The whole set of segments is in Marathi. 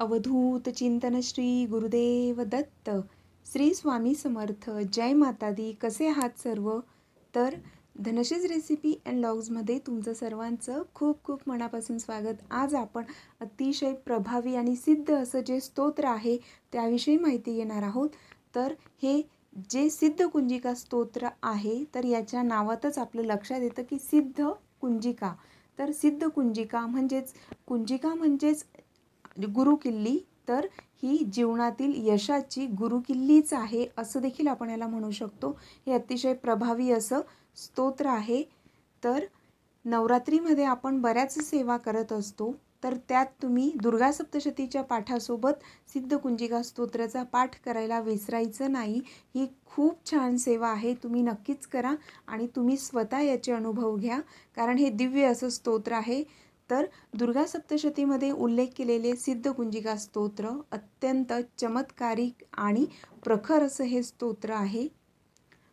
अवधूत चिंतन श्री गुरुदेव दत्त. श्री स्वामी समर्थ. जय माता दी. कसे आहात सर्व? तर धनश्रीज रेसिपी अँड लॉग्समध्ये तुमचं सर्वांचं खूप खूप मनापासून स्वागत. आज आपण अतिशय प्रभावी आणि सिद्ध असं जे स्तोत्र आहे त्याविषयी माहिती घेणार आहोत. तर हे जे सिद्ध कुंजिका स्तोत्र आहे तर याच्या नावातच आपलं लक्षात येतं की सिद्ध कुंजिका. तर सिद्ध कुंजिका म्हणजेच गुरुकिल्ली. तर ही जीवनातील यशाची गुरुकिल्लीच आहे असं देखील आपण याला म्हणू शकतो. हे अतिशय प्रभावी असं स्तोत्र आहे. तर नवरात्रीमध्ये आपण बऱ्याच सेवा करत असतो, तर त्यात तुम्ही दुर्गा सप्तशतीच्या पाठासोबत सिद्ध कुंजिका स्तोत्राचा पाठ करायला विसरायचं नाही. ही खूप छान सेवा आहे, तुम्ही नक्कीच करा आणि तुम्ही स्वतः याचे अनुभव घ्या, कारण हे दिव्य असं स्तोत्र आहे. तर दुर्गा सप्तशतीमध्ये उल्लेख केलेले सिद्ध कुंजिका स्तोत्र अत्यंत चमत्कारिक आणि प्रखर असं हे स्तोत्र आहे.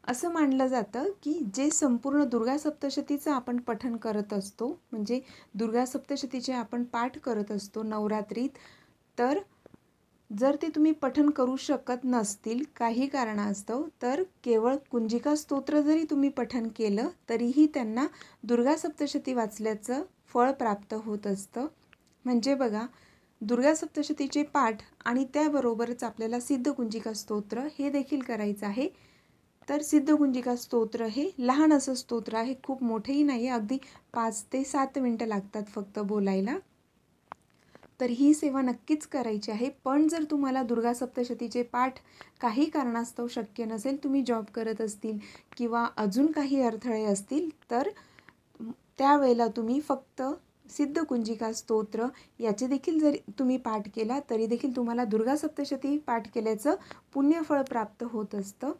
असं मानलं जातं की जे संपूर्ण दुर्गा सप्तशतीचं आपण पठण करत असतो, म्हणजे दुर्गा सप्तशतीचे आपण पाठ करत असतो नवरात्रीत, तर जर ते तुम्ही पठण करू शकत नसतील काही कारणास्तव, तर केवळ कुंजिका स्तोत्र जरी तुम्ही पठण केलं तरीही त्यांना दुर्गा सप्तशती वाचल्याचं फळ प्राप्त होत असतं. म्हणजे बघा, दुर्गा सप्तशतीचे पाठ आणि त्याबरोबरच आपल्याला सिद्ध कुंजिका स्तोत्र हे देखील करायचं आहे. तर सिद्ध कुंजिका स्तोत्र हे लहान असं स्तोत्र आहे, खूप मोठेही नाही, अगदी 5 ते 7 मिनटं लागतात फक्त बोलायला. तर ही सेवा नक्कीच करायची आहे. पण जर तुम्हाला दुर्गा सप्तशतीचे पाठ काही कारणास्तव शक्य नसेल, तुम्ही जॉब करत असतील किंवा अजून काही अडथळे असतील, तर त्यावेळेला तुम्ही फक्त सिद्ध कुंजिका स्तोत्र याचे देखील जर तुम्ही पाठ केला तरी देखील तुम्हाला दुर्गा सप्तशती पाठ केल्याचं पुण्यफळ प्राप्त होत असतं.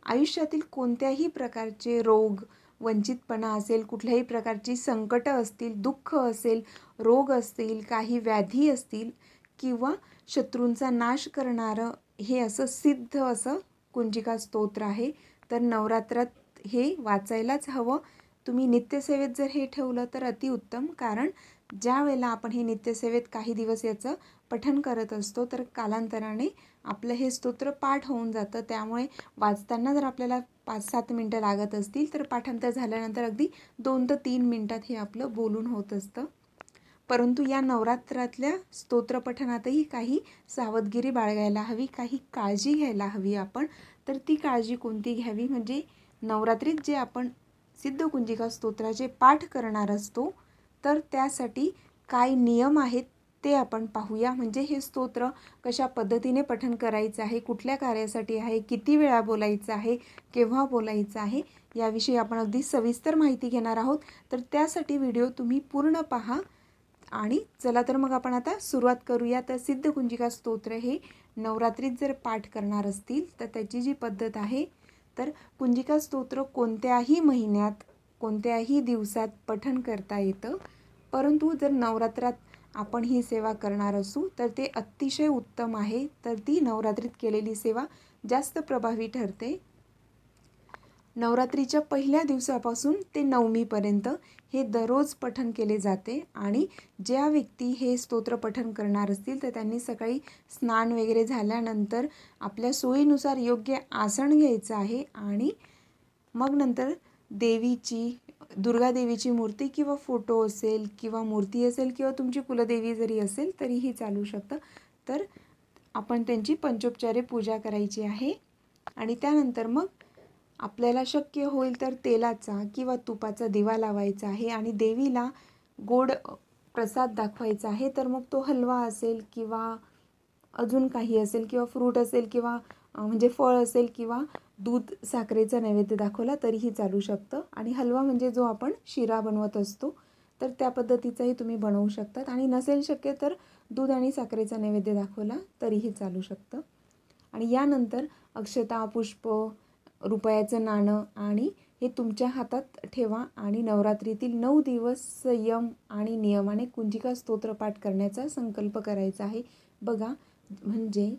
आयुष्यातील कोणत्याही प्रकारचे रोग, वंचितपणा असेल, कुठल्याही प्रकारची संकटं असतील, दुःख असेल, रोग असतील, काही व्याधी असतील किंवा शत्रूंचा नाश करणारं हे असं सिद्ध असं कुंजिका स्तोत्र आहे. तर नवरात्रात हे वाचायलाच हवं. तुम्ही नित्यसेवेत जर हे ठेवलं तर अतिउत्तम, कारण ज्या वेळेला आपण हे नित्यसेवेत काही दिवस याचं पठण करत असतो तर कालांतराने आपलं हे स्तोत्र पाठ होऊन जातं. त्यामुळे वाचताना जर आपल्याला 5-7 मिनटं लागत असतील तर पाठांतर झाल्यानंतर अगदी 2 ते 3 मिनटात हे आपलं बोलून होत असतं. परंतु या नवरात्रातल्या स्तोत्रपठणातही काही सावधगिरी बाळगायला हवी, काही काळजी घ्यायला हवी आपण. तर ती काळजी कोणती घ्यावी, म्हणजे नवरात्रीत जे आपण सिद्ध कुंजिका स्तोत्राचे पाठ करणार असतो तर त्यासाठी काय नियम आहेत ते आपण पाहूया. म्हणजे हे स्तोत्र कशा पद्धतीने पठण करायचं आहे, कुठल्या कार्यासाठी आहे, किती वेळा बोलायचं आहे, केव्हा बोलायचं आहे, याविषयी आपण अगदी सविस्तर माहिती घेणार आहोत. तर त्यासाठी व्हिडिओ तुम्ही पूर्ण पहा. आणि चला तर मग आपण आता सुरुवात करूया. तर सिद्ध कुंजिका स्तोत्र हे नवरात्रीत जर पाठ करणार असतील तर त्याची जी पद्धत आहे, तर कुंजिका स्तोत्र कोणत्याही महिन्यात, कोणत्याही दिवसात पठण करता येतं. परंतु जर नवरात्रात आपण ही सेवा करणार असू तर ते अतिशय उत्तम आहे. तर ती नवरात्रीत केलेली सेवा जास्त प्रभावी ठरते. नवरात्रीच्या पहिल्या दिवसापासून ते नवमीपर्यंत हे दररोज पठण केले जाते. आणि ज्या व्यक्ती हे स्तोत्र पठण करणार असतील तर त्यांनी सकाळी स्नान वगैरे झाल्यानंतर आपल्या सोयीनुसार योग्य आसन घ्यायचं आहे आणि मग नंतर देवीची, दुर्गादेवीची मूर्ती किंवा फोटो असेल किंवा मूर्ती असेल किंवा तुमची कुलदेवी जरी असेल तरीही चालू शकतं. तर आपण त्यांची पंचोपचारे पूजा करायची आहे. आणि त्यानंतर मग आपल्याला शक्य होईल तर तेलाचा किंवा तुपाचा दिवा लावायचा आहे आणि देवीला गोड प्रसाद दाखवायचा आहे. तर मग तो हलवा असेल किंवा अजून काही असेल किंवा फ्रूट असेल किंवा म्हणजे फळ असेल किंवा दूध साखरेचा नैवेद्य दाखवला तरीही चालू शकतं. आणि हलवा म्हणजे जो आपण शिरा बनवत असतो तर त्या पद्धतीचाही तुम्ही बनवू शकतात. आणि नसेल शक्य तर दूध आणि साखरेचा नैवेद्य दाखवला तरीही चालू शकतं. आणि यानंतर अक्षता, पुष्प, रुपयाचं नाणं आणि हे तुमच्या हातात ठेवा आणि नवरात्रीतील 9 दिवस संयम आणि नियमाने कुंजिका स्तोत्रपाठ करण्याचा संकल्प करायचा आहे. बघा, म्हणजे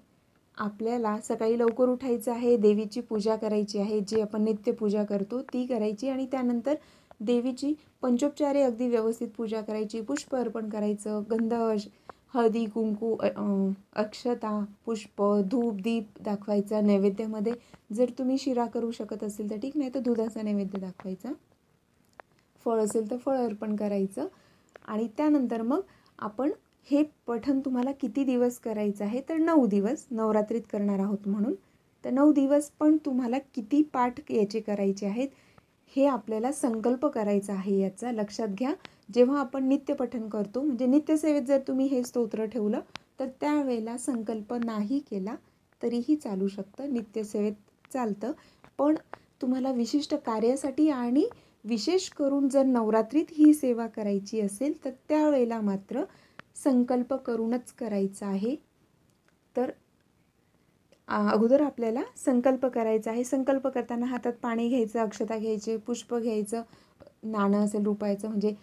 आपल्याला सकाळी लवकर उठायचं आहे, देवीची पूजा करायची आहे, जी आपण नित्यपूजा करतो ती करायची आणि त्यानंतर देवीची पंचोपचारे अगदी व्यवस्थित पूजा करायची, पुष्प अर्पण करायचं, गंध हळदी कुंकू अक्षता पुष्प धूप दीप दाखवायचा नैवेद्यामध्ये. जर तुम्ही शिरा करू शकत असेल तर ठीक, नाही तर दुधाचा नैवेद्य दाखवायचा. फळ असेल तर फळ अर्पण करायचं. आणि त्यानंतर मग आपण हे पठण तुम्हाला किती दिवस करायचं आहे, तर 9 दिवस नवरात्रीत करणार आहोत म्हणून. तर 9 दिवस पण तुम्हाला किती पाठ याचे करायचे आहेत हे आपल्याला संकल्प करायचा आहे. याचा लक्षात घ्या. जेव्हा आपण नित्यपठण करतो, म्हणजे नित्यसेवेत जर तुम्ही हे स्तोत्र ठेवलं तर त्यावेळेला संकल्प नाही केला तरीही चालू शकतं, नित्यसेवेत चालतं. पण तुम्हाला विशिष्ट कार्यासाठी आणि विशेष करून जर नवरात्रीत ही सेवा करायची असेल तर त्यावेळेला मात्र संकल्प करूनच करायचा आहे. तर अगोदर आपल्याला संकल्प करायचा आहे. संकल्प करताना हातात पाणी घ्यायचं, अक्षता घ्यायचे, पुष्प घ्यायचं, नाणं असेल रुपयाचं म्हणजे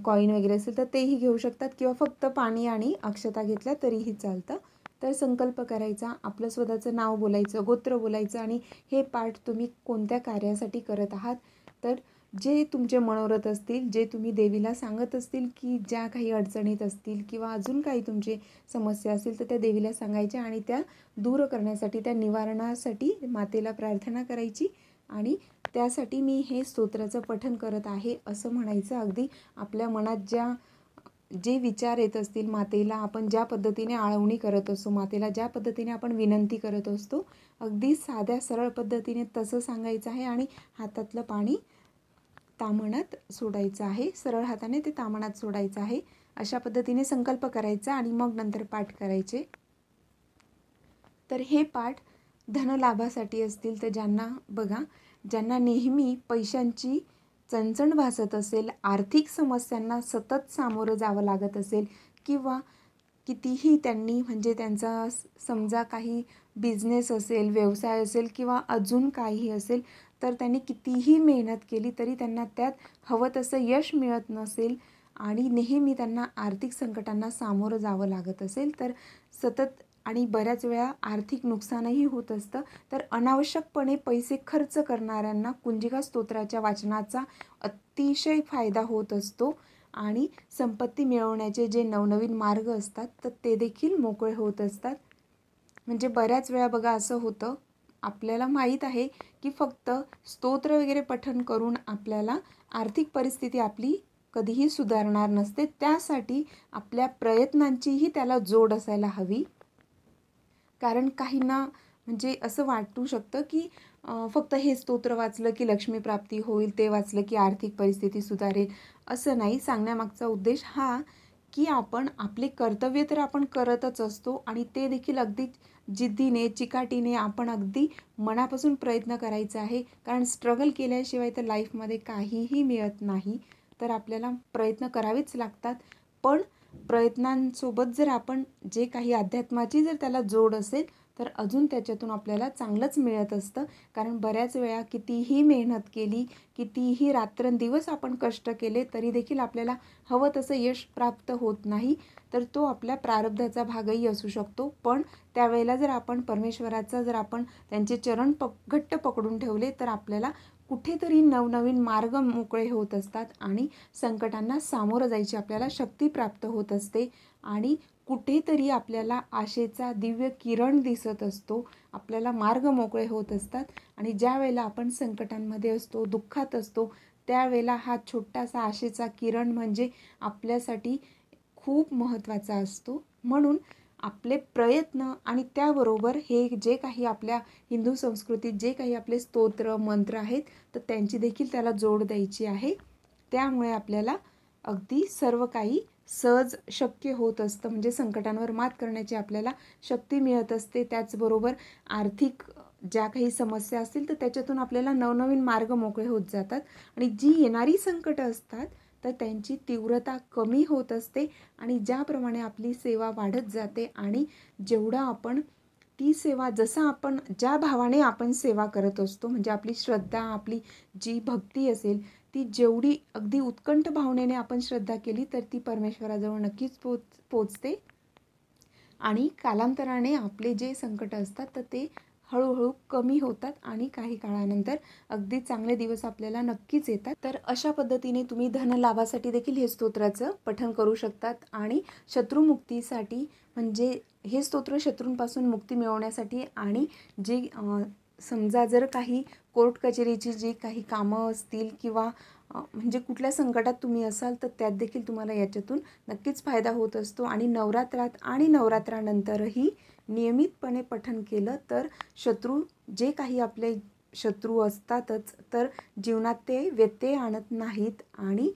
कॉईन वगैरे असेल तर तेही घेऊ शकतात, किंवा फक्त पाणी आणि अक्षता घेतल्या तरीही चालतं. तर संकल्प करायचा, आपलं स्वतःचं नाव बोलायचं, गोत्र बोलायचं, आणि हे पाठ तुम्ही कोणत्या कार्यासाठी करत आहात. तर जे तुमचे मनोरथ असतील, जे तुम्ही देवीला सांगत असतील, की ज्या काही अडचणीत असतील किंवा अजून काही तुमचे समस्या असतील तर त्या देवीला सांगायच्या आणि त्या दूर करण्यासाठी, त्या निवारणासाठी मातेला प्रार्थना करायची. आणि त्यासाठी मी हे स्तोत्राचं पठण करत आहे असं म्हणायचं. अगदी आपल्या मनात जे विचार येत असतील मातेला, आपण ज्या पद्धतीने आळवणी करत असतो, मातेला ज्या पद्धतीने आपण विनंती करत असतो, अगदी साध्या सरळ पद्धतीने तसं सांगायचं आहे. आणि हातातलं पाणी ताम्हणात सोडायचं आहे, सरळ हाताने ते ताम्हणात सोडायचं आहे. अशा पद्धतीने संकल्प करायचा आणि मग नंतर पाठ करायचे. तर हे पाठ धनलाभासाठी असतील, तर ज्यांना नेहमी पैशांची चणचण भासत असेल, आर्थिक समस्यांना सतत सामोरं जावं लागत असेल, किंवा कितीही त्यांनी म्हणजे त्यांचा समजा काही बिझनेस असेल, व्यवसाय असेल किंवा अजून काही असेल, तर त्यांनी कितीही मेहनत केली तरी त्यांना त्यात हवं तसं यश मिळत नसेल आणि नेहमी त्यांना आर्थिक संकटांना सामोरं जावं लागत असेल, तर सतत आणि बऱ्याच वेळा आर्थिक नुकसानही होत असतं, तर अनावश्यकपणे पैसे खर्च करणाऱ्यांना कुंजिका स्तोत्राच्या वाचनाचा अतिशय फायदा होत असतो. आणि संपत्ती मिळवण्याचे जे नवनवीन मार्ग असतात तर ते देखील मोकळे होत असतात. म्हणजे बऱ्याच वेळा बघा असं होतं, आपल्याला माहीत आहे की फक्त स्तोत्र वगैरे पठण करून आपल्याला आर्थिक परिस्थिती आपली कधीही सुधारणार नसते. त्यासाठी आपल्या प्रयत्नांचीही त्याला जोड असायला हवी. कारण काहींना म्हणजे असं वाटू शकतं की फक्त हे स्तोत्र वाचलं की लक्ष्मीप्राप्ती होईल, ते वाचलं की आर्थिक परिस्थिती सुधारेल, असं नाही. सांगण्यामागचा उद्देश हा की आपण आपले कर्तव्य तर आपण करतच असतो आणि ते देखील अगदी जिद्दीने चिकाटीने आपण अगदी मनापासून प्रयत्न करायचा आहे. कारण स्ट्रगल केल्याशिवाय तर लाईफमध्ये काहीही मिळत नाही. तर आपल्याला प्रयत्न करावेच लागतात. पण प्रयत्नांसोबत जर आपण जे काही अध्यात्माची जर त्याला जोड असेल तर अजून त्याच्यातून आपल्याला चांगलंच मिळत असतं. कारण बऱ्याच वेळा कितीही मेहनत केली, कितीही रात्रंदिवस आपण कष्ट केले तरी देखील आपल्याला हवं तसं यश प्राप्त होत नाही. तर तो आपल्या प्रारब्धाचा भागही असू शकतो. पण त्यावेळेला जर आपण परमेश्वराचा जर आपण त्यांचे चरण घट्ट पकडून ठेवले तर आपल्याला कुठेतरी नवनवीन मार्ग मोकळे होत असतात आणि संकटांना सामोरं जायची आपल्याला शक्ती प्राप्त होत असते. आणि कुठेतरी आपल्याला आशेचा दिव्य किरण दिसत असतो, आपल्याला मार्ग मोकळे होत असतात. आणि ज्या वेळेला आपण संकटांमध्ये असतो, दुःखात असतो, त्यावेळेला हा छोटासा आशेचा किरण म्हणजे आपल्यासाठी खूप महत्त्वाचा असतो. म्हणून आपले प्रयत्न आणि त्याबरोबर हे जे काही आपल्या हिंदू संस्कृतीत जे काही आपले स्तोत्र मंत्र आहेत तर त्यांची देखील त्याला जोड द्यायची आहे. त्यामुळे आपल्याला अगदी सर्व काही सहज शक्य होत असतं. म्हणजे संकटांवर मात करण्याची आपल्याला शक्ती मिळत असते. त्याचबरोबर आर्थिक ज्या काही समस्या असतील तर त्याच्यातून आपल्याला नवनवीन मार्ग मोकळे होत जातात आणि जी येणारी संकटं असतात तर त्यांची तीव्रता कमी होत असते. आणि ज्याप्रमाणे आपली सेवा वाढत जाते आणि जेवढं आपण ती सेवा जसं आपण ज्या भावाने आपण सेवा करत असतो, म्हणजे आपली श्रद्धा, आपली जी भक्ती असेल ती जेवढी अगदी उत्कंठ भावनेने आपण श्रद्धा केली तर ती परमेश्वराजवळ नक्कीच पोचते. आणि कालांतराने आपले जे संकट असतात तर ते हळूहळू कमी होतात आणि काही काळानंतर अगदी चांगले दिवस आपल्याला नक्कीच येतात. तर अशा पद्धतीने तुम्ही धनलाभासाठी देखील हे स्तोत्राचं पठण करू शकतात आणि शत्रुमुक्तीसाठी म्हणजे हे स्तोत्र शत्रूंपासून मुक्ती मिळवण्यासाठी आणि जे समजा जर काही कोर्ट कचेरीची जी काही कामं असतील किंवा म्हणजे कुठल्या संकटात तुम्ही असाल तर त्यात देखील तुम्हाला याच्यातून नक्कीच फायदा होत असतो. आणि नवरात्रात आणि नवरात्रानंतरही नियमितपणे पठण केलं तर शत्रू जे काही आपले शत्रू असतातच तर जीवनात ते व्यत्यय आणत नाहीत आणि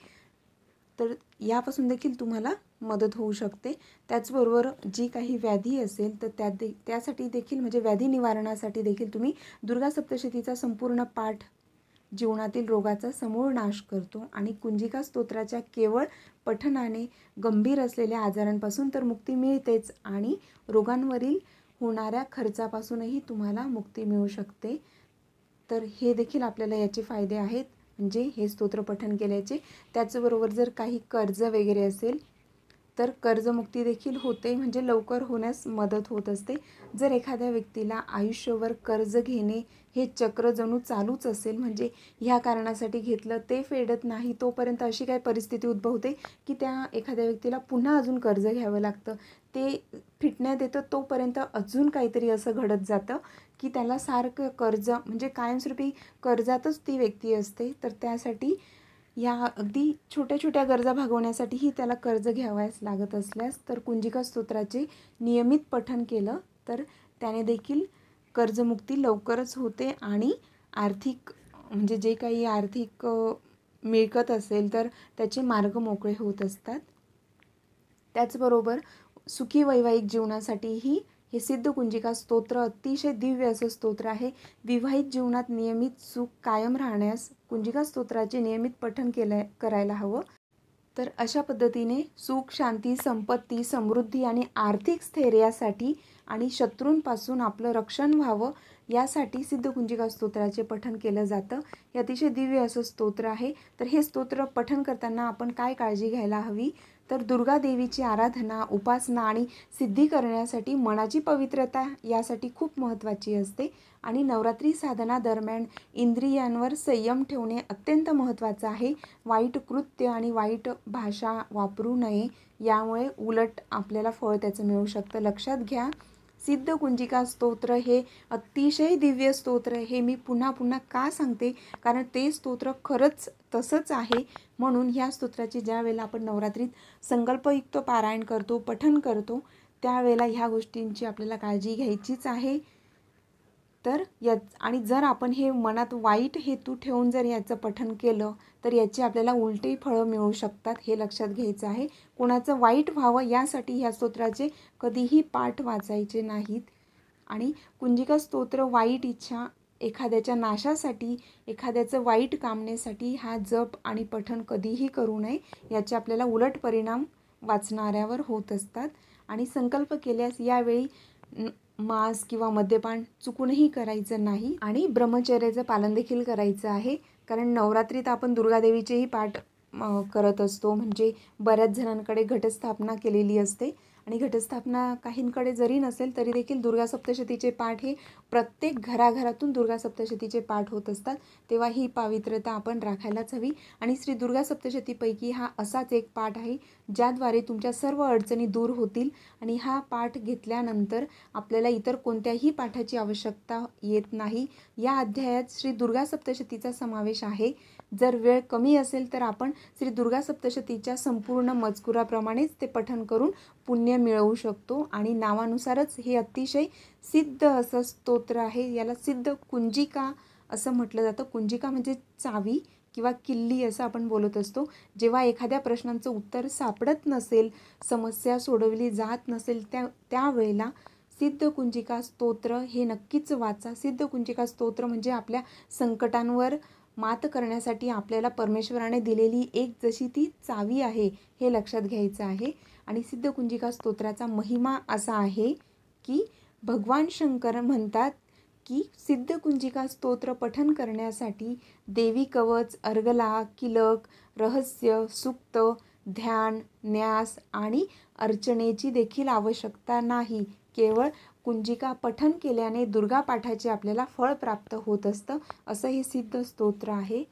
तर यापासून देखील तुम्हाला मदत होऊ शकते. त्याचबरोबर जी काही व्याधी असेल तर त्यासाठी देखील म्हणजे व्याधी निवारणासाठी देखील तुम्ही दुर्गा सप्तशतीचा संपूर्ण पाठ जीवनातील रोगाचा समूळ नाश करतो आणि कुंजिका स्तोत्राच्या केवळ पठणाने गंभीर असलेल्या आजारांपासून तर मुक्ती मिळतेच आणि रोगांवरील होणाऱ्या खर्चापासूनही तुम्हाला मुक्ती मिळू शकते. तर हे देखील आपल्याला याचे फायदे आहेत म्हणजे हे स्तोत्र पठण केल्याचे. त्याचबरोबर जर काही कर्ज वगैरे असेल तर कर्जमुक्ती देखील होते म्हणजे लवकर होण्यास मदत होत असते. जर एखाद्या व्यक्तीला आयुष्यभर कर्ज घेणे हे चक्र जणू चालूच असेल म्हणजे ह्या कारणासाठी घेतलं ते फेडत नाही तोपर्यंत अशी काय परिस्थिती उद्भवते की त्या एखाद्या व्यक्तीला पुन्हा अजून कर्ज घ्यावं लागतं. ते फिटण्यात येतं तोपर्यंत अजून काहीतरी असं घडत जातं की त्याला सारखं कर्ज म्हणजे कायमस्वरूपी कर्जातच ती व्यक्ती असते. तर त्यासाठी या अगदी छोट्या छोट्या गरजा भागवण्यासाठीही त्याला कर्ज घ्यावयास लागत असल्यास तर कुंजिका स्तोत्राचे नियमित पठण केलं तर त्याने देखील कर्जमुक्ती लवकरच होते आणि आर्थिक म्हणजे जे काही आर्थिक मिळकत असेल तर त्याचे मार्ग मोकळे होत असतात. त्याचबरोबर सुखी वैवाहिक जीवनासाठीही हे सिद्ध कुंजिका स्तोत्र अतिशय दिव्य असं स्तोत्र आहे. विवाहित जीवनात नियमित सुख कायम राहण्यास कुंजिका स्तोत्राचे नियमित पठण करायला हवं. तर अशा पद्धतीने सुख, शांती, संपत्ती, समृद्धी आणि आर्थिक स्थैर्यासाठी आणि शत्रूंपासून आपलं रक्षण व्हावं यासाठी सिद्ध कुंजिका स्तोत्राचे पठण केलं जातं. हे अतिशय दिव्य असं स्तोत्र आहे. तर हे स्तोत्र पठण करताना आपण काय काळजी घ्यायला हवी तर दुर्गा देवीची आराधना, उपासना आणि सिद्धी करण्यासाठी मनाची पवित्रता यासाठी खूप महत्त्वाची असते आणि नवरात्री साधना दरम्यान इंद्रियांवर संयम ठेवणे अत्यंत महत्त्वाचं आहे. वाईट कृत्य आणि वाईट भाषा वापरू नये यामुळे उलट आपल्याला फळ त्याचं मिळू शकतं. लक्षात घ्या सिद्ध कुंजिका स्तोत्र हे अतिशय दिव्य स्तोत्र हे मी पुन्हा पुन्हा का सांगते कारण ते स्तोत्र खरंच तसंच आहे. म्हणून ह्या स्तोत्राची ज्या वेळेला आपण नवरात्रीत संकल्पयुक्त पारायण करतो पठण करतो त्यावेळेला ह्या गोष्टींची आपल्याला काळजी घ्यायचीच आहे. तर आणि जर आपण हे मनात वाईट हेतू ठेवून जर याचं पठण केलं तर याची आपल्याला उलटी फळं मिळू शकतात हे लक्षात घ्यायचं आहे. कोणाचं वाईट व्हावं यासाठी ह्या स्तोत्राचे कधीही पाठ वाचायचे नाहीत. आणि कुंजिका स्तोत्र वाईट इच्छा एखाद्याच्या नाशासाठी एखाद्याचं वाईट कामनेसाठी हा जप आणि पठण कधीही करू नये. याचे आपल्याला उलट परिणाम वाचणाऱ्यावर होत असतात. आणि संकल्प केल्यास यावेळी मांस किंवा मद्यपान चुकूनही करायचं नाही आणि ब्रह्मचर्याचं पालन देखील करायचं आहे. कारण नवरात्रीत आपण दुर्गादेवीचेही पाठ करत असतो म्हणजे बऱ्याच जणांकडे घटस्थापना केलेली असते आणि घटस्थापना काहींकडे जरी नसेल तरी देखील दुर्गा सप्तशतीचे पाठ हे प्रत्येक घराघरातून दुर्गा सप्तशतीचे पाठ होत असतात. तेव्हा ही पावित्रता आपण राखायलाच हवी. आणि श्री दुर्गा सप्तशतीपैकी हा असाच एक पाठ आहे ज्याद्वारे तुमच्या सर्व अडचणी दूर होतील आणि हा पाठ घेतल्यानंतर आपल्याला इतर कोणत्याही पाठाची आवश्यकता येत नाही. या अध्यायात श्री दुर्गा सप्तशतीचा समावेश आहे. जर वेळ कमी असेल तर आपण श्री दुर्गा सप्तशतीच्या संपूर्ण मजकुराप्रमाणेच ते पठण करून पुण्य मिळवू शकतो. आणि नावानुसारच हे अतिशय सिद्ध असं स्तोत्र आहे. याला सिद्ध कुंजिका असं म्हटलं जातं. कुंजिका म्हणजे चावी किंवा किल्ली असं आपण बोलत असतो. जेव्हा एखाद्या प्रश्नांचं उत्तर सापडत नसेल, समस्या सोडवली जात नसेल त्यावेळेला सिद्ध कुंजिका स्तोत्र हे नक्कीच वाचा. सिद्ध कुंजिका स्तोत्र म्हणजे आपल्या संकटांवर मात करण्यासाठी आपल्याला परमेश्वराने दिलेली एक जशी ती चावी आहे हे लक्षात घ्यायचं आहे. आणि सिद्ध कुंजिका स्तोत्राचा महिमा असा आहे की भगवान शंकर म्हणतात की सिद्ध कुंजिका स्तोत्र पठण करण्यासाठी देवी कवच, अर्गला, किलक, रहस्य, सुक्त, ध्यान, न्यास आणि अर्चनेची देखील आवश्यकता नाही. केवळ कुंजिका पठण केल्याने दुर्गा पाठाचे आपल्याला फळ प्राप्त होत असतं, असं हे सिद्ध स्तोत्र आहे.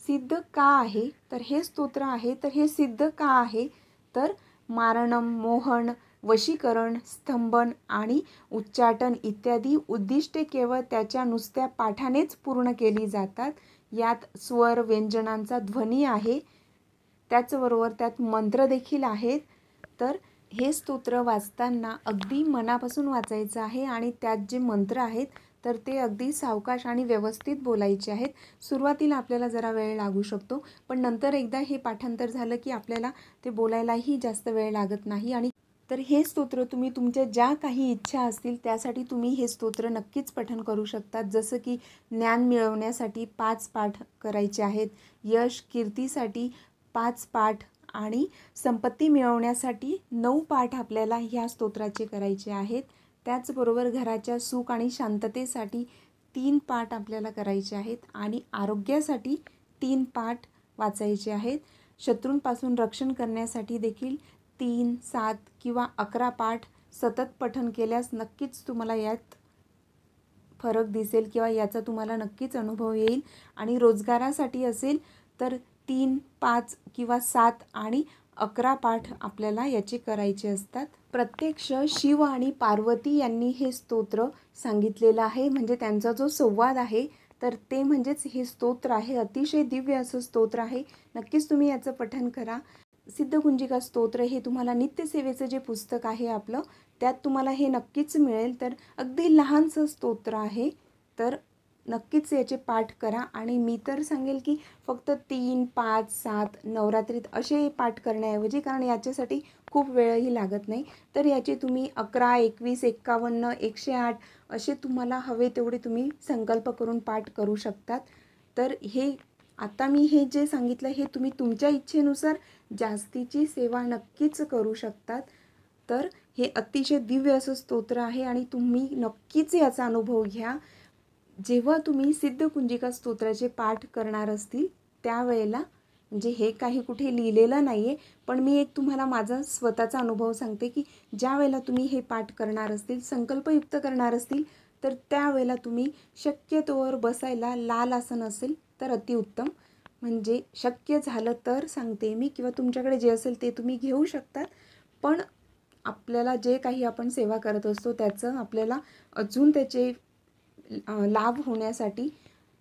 सिद्ध का आहे तर हे स्तोत्र आहे, तर हे सिद्ध का आहे तर मारणम, मोहन, वशीकरण, स्तंभन आणि उच्चाटन इत्यादी उद्दिष्टे केवळ त्याच्या नुसत्या पाठानेच पूर्ण केली जातात. यात स्वर व्यंजनांचा ध्वनी आहे, त्याचबरोबर त्यात मंत्र देखील आहेत. तर हे स्तोत्र वाचताना अगदी मनापासून वाचायचं आहे आणि त्यात जे मंत्र आहेत तर ते अगदी सावकाश आणि व्यवस्थित बोलायचे आहेत. सुरुवातीला आपल्याला जरा वेळ लागू शकतो, पण नंतर एकदा हे पाठांतर झालं की आपल्याला ते बोलायलाही जास्त वेळ लागत नाही. आणि तर हे स्तोत्र तुम्ही तुमच्या ज्या काही इच्छा असतील त्यासाठी तुम्ही हे स्तोत्र नक्कीच पठण करू शकतात. जसं की ज्ञान मिळवण्यासाठी 5 पाठ करायचे आहेत, यश कीर्तीसाठी 5 पाठ आणि संपत्ती मिळवण्यासाठी 9 पाठ आपल्याला ह्या स्तोत्राचे करायचे आहेत. त्याचबरोबर घराच्या सुख आणि शांततेसाठी 3 पाठ आपल्याला करायचे आहेत आणि आरोग्यासाठी 3 पाठ वाचायचे आहेत. शत्रूंपासून रक्षण करण्यासाठी देखील 3, 7 किंवा 11 पाठ सतत पठण केल्यास नक्कीच तुम्हाला यात फरक दिसेल किंवा याचा तुम्हाला नक्कीच अनुभव येईल. आणि रोजगारासाठी असेल तर 3, 5 किंवा 7 आणि 11 पाठ आपल्याला याचे करायचे असतात. प्रत्यक्ष शिव आणि पार्वती यांनी हे स्तोत्र सांगितलेलं आहे, म्हणजे त्यांचा जो संवाद आहे तर ते म्हणजेच हे स्तोत्र आहे. अतिशय दिव्य असं स्तोत्र आहे. नक्कीच तुम्ही याचं पठण करा. सिद्ध कुंजिका स्तोत्र हे तुम्हाला नित्यसेवेचं जे पुस्तक आहे आपलं, त्यात तुम्हाला हे नक्कीच मिळेल. तर अगदी लहानसं स्तोत्र आहे, तर नक्कीच याचे पाठ करा. आणि मी तर सांगेल की फक्त 3, 5, 7 नवरात्रीत असे पाठ करण्याऐवजी, कारण याच्यासाठी खूप वेळही लागत नाही, तर याचे तुम्ही 11, 21, 51, 108 असे तुम्हाला हवे तेवढे तुम्ही संकल्प करून पाठ करू शकतात. तर हे आता मी हे जे सांगितलं हे तुम्ही तुमच्या इच्छेनुसार जास्तीची सेवा नक्कीच करू शकतात. तर हे अतिशय दिव्य असं स्तोत्र आहे आणि तुम्ही नक्कीच याचा अनुभव घ्या. जेव्हा तुम्ही सिद्ध कुंजिका स्तोत्राचे पाठ करणार असतील त्यावेळेला, म्हणजे हे काही कुठे लिहिलेलं नाही आहे, पण मी एक तुम्हाला माझा स्वतःचा अनुभव सांगते की ज्या वेळेला तुम्ही हे पाठ करणार असतील, संकल्पयुक्त करणार असतील, तर त्यावेळेला तुम्ही शक्यतोवर बसायला लाल आसन असेल तर अतिउत्तम. म्हणजे शक्य झालं तर सांगते मी, किंवा तुमच्याकडे जे असेल ते तुम्ही घेऊ शकतात. पण आपल्याला जे काही आपण सेवा करत असतो त्याचं आपल्याला अजून त्याचे लाभ होण्यासाठी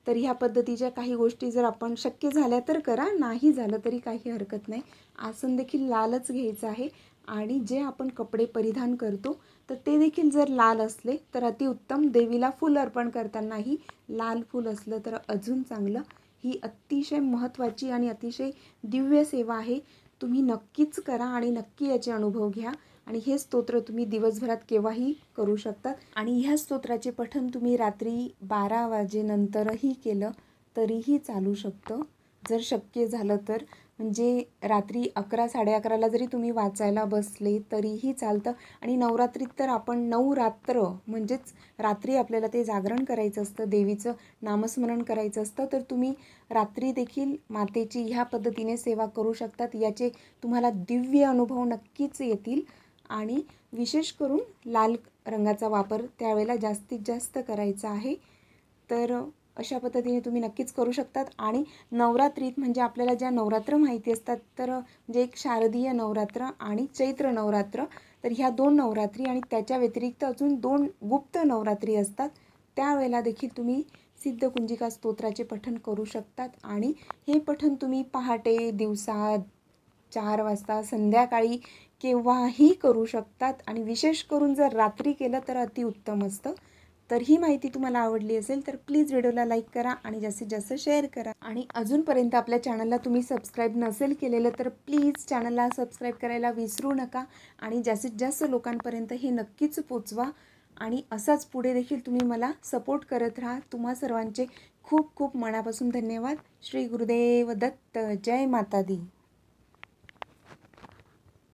तर ह्या पद्धतीच्या काही गोष्टी जर आपण शक्य झाल्या तर करा, नाही झालं तरी काही हरकत नाही. आसन देखील लालच घ्यायचं आहे आणि जे आपण कपडे परिधान करतो तर ते देखील जर लाल असले तर अतिउत्तम. देवीला फूल अर्पण करतानाही लाल फूल असलं तर अजून चांगलं. ही अतिशय महत्त्वाची आणि अतिशय दिव्य सेवा आहे. तुम्ही नक्कीच करा आणि नक्की याचे अनुभव घ्या. आणि हे स्तोत्र तुम्ही दिवसभरात केव्हाही करू शकतात. आणि ह्या स्तोत्राचे पठण तुम्ही रात्री 12 वाजेनंतरही केलं तरीही चालू शकतं, जर शक्य झालं तर. म्हणजे रात्री 11, 11:30ला जरी तुम्ही वाचायला बसले तरीही चालतं. आणि नवरात्रीत तर आपण 9 रात्र म्हणजेच रात्री आपल्याला ते जागरण करायचं असतं, देवीचं नामस्मरण करायचं असतं. तर तुम्ही रात्री देखील मातेची ह्या पद्धतीने सेवा करू शकतात. याचे तुम्हाला दिव्य अनुभव नक्कीच येतील. आणि विशेष करून लाल रंगाचा वापर त्यावेळेला जास्तीत जास्त करायचा आहे. तर अशा पद्धतीने तुम्ही नक्कीच करू शकतात. आणि नवरात्रीत म्हणजे आपल्याला ज्या नवरात्र माहिती असतात, तर म्हणजे एक शारदीय नवरात्र आणि चैत्र नवरात्र, तर ह्या 2 नवरात्री आणि त्याच्या व्यतिरिक्त अजून 2 गुप्त नवरात्री असतात. त्यावेळेला देखील तुम्ही सिद्ध कुंजिका स्तोत्राचे पठण करू शकतात. आणि हे पठण तुम्ही पहाटे, दिवसा, 4 वाजता, संध्याकाळी केव्हाही करू शकतात. आणि विशेष करून जर रात्री केलं तर अतिउत्तम असतं. तर ही माहिती तुम्हाला आवडली असेल तर प्लीज व्हिडिओला लाईक करा आणि जास्तीत जास्त शेअर करा. आणि अजूनपर्यंत आपल्या चॅनलला तुम्ही सबस्क्राईब नसेल केलेलं तर प्लीज चॅनलला सबस्क्राईब करायला विसरू नका. आणि जास्तीत जास्त लोकांपर्यंत हे नक्कीच पोचवा. आणि असाच पुढे देखील तुम्ही मला सपोर्ट करत राहा. तुम्हा सर्वांचे खूप खूप मनापासून धन्यवाद. श्री गुरुदेव दत्त. जय माता दी.